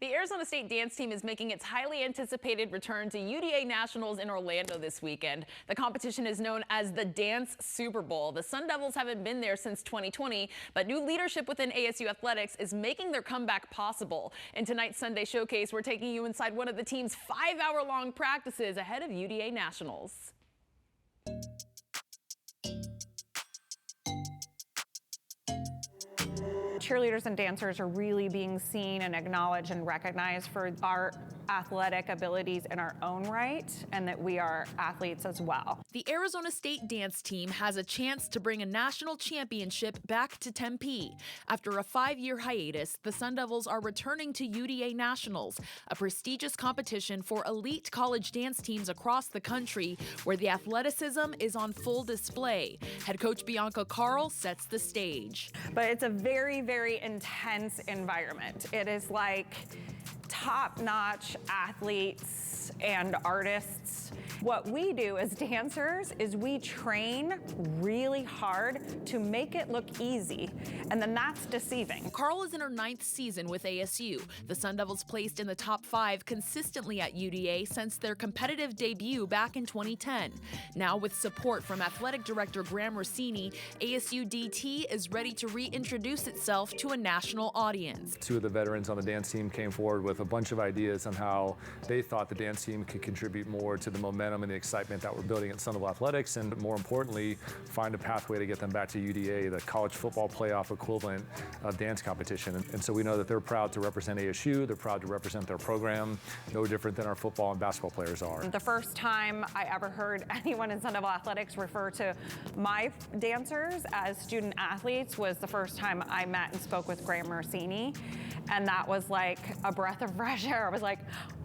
The Arizona State Dance Team is making its highly anticipated return to UDA Nationals in Orlando this weekend. The competition is known as the Dance Super Bowl. The Sun Devils haven't been there since 2020, but new leadership within ASU Athletics is making their comeback possible. In tonight's Sunday Showcase, we're taking you inside one of the team's 5-hour-long practices ahead of UDA Nationals. Cheerleaders and dancers are really being seen and acknowledged and recognized for our athletic abilities in our own right, and that we are athletes as well. The Arizona State Dance Team has a chance to bring a national championship back to Tempe. After a 5-year hiatus, the Sun Devils are returning to UDA Nationals, a prestigious competition for elite college dance teams across the country, where the athleticism is on full display. Head coach Bianca Carl sets the stage. But it's a very, very intense environment. It is like top-notch athletes and artists. What we do as dancers is we train really hard to make it look easy, and then that's deceiving. Carl is in her 9th season with ASU. The Sun Devils placed in the top 5 consistently at UDA since their competitive debut back in 2010. Now, with support from athletic director Graham Rossini, ASU DT is ready to reintroduce itself to a national audience. 2 of the veterans on the dance team came forward with a bunch of ideas on how they thought the dance team could contribute more to the momentum and the excitement that we're building at Sun Devil Athletics, and more importantly, find a pathway to get them back to UDA, the college football playoff equivalent of dance competition. And so we know that they're proud to represent ASU, they're proud to represent their program, no different than our football and basketball players are. The first time I ever heard anyone in Sun Devil Athletics refer to my dancers as student athletes was the first time I met and spoke with Graham Rossini. And that was like a breath of fresh air. I was like,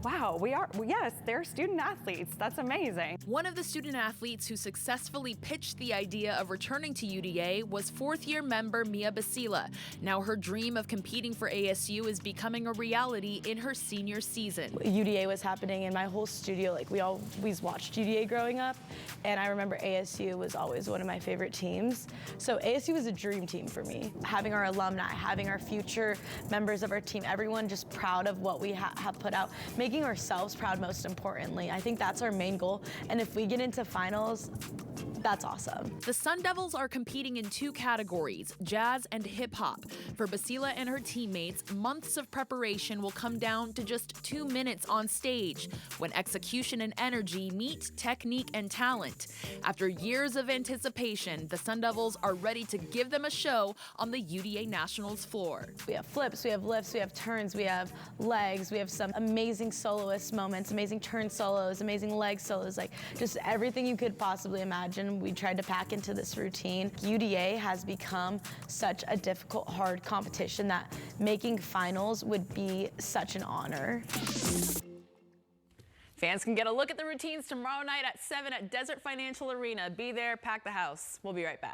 wow, yes, they're student athletes. That's amazing. One of the student athletes who successfully pitched the idea of returning to UDA was 4th-year member Mia Basila. Now her dream of competing for ASU is becoming a reality in her senior season. UDA was happening in my whole studio. Like, we always watched UDA growing up, and I remember ASU was always one of my favorite teams. So ASU was a dream team for me. Having our alumni, having our future members of our team, everyone just proud of what we have put out, making ourselves proud most importantly. I think that's our main goal, and if we get into finals, that's awesome. The Sun Devils are competing in 2 categories, jazz and hip-hop. For Basila and her teammates, months of preparation will come down to just 2 minutes on stage, when execution and energy meet technique and talent. After years of anticipation, the Sun Devils are ready to give them a show on the UDA Nationals floor. We have flips, we have lifts, we have turns, we have legs, we have some amazing soloist moments, amazing turn solos, amazing leg solos, like just everything you could possibly imagine we tried to pack into this routine. UDA has become such a difficult, hard competition that making finals would be such an honor. Fans can get a look at the routines tomorrow night at 7 at Desert Financial Arena. Be there, pack the house. We'll be right back.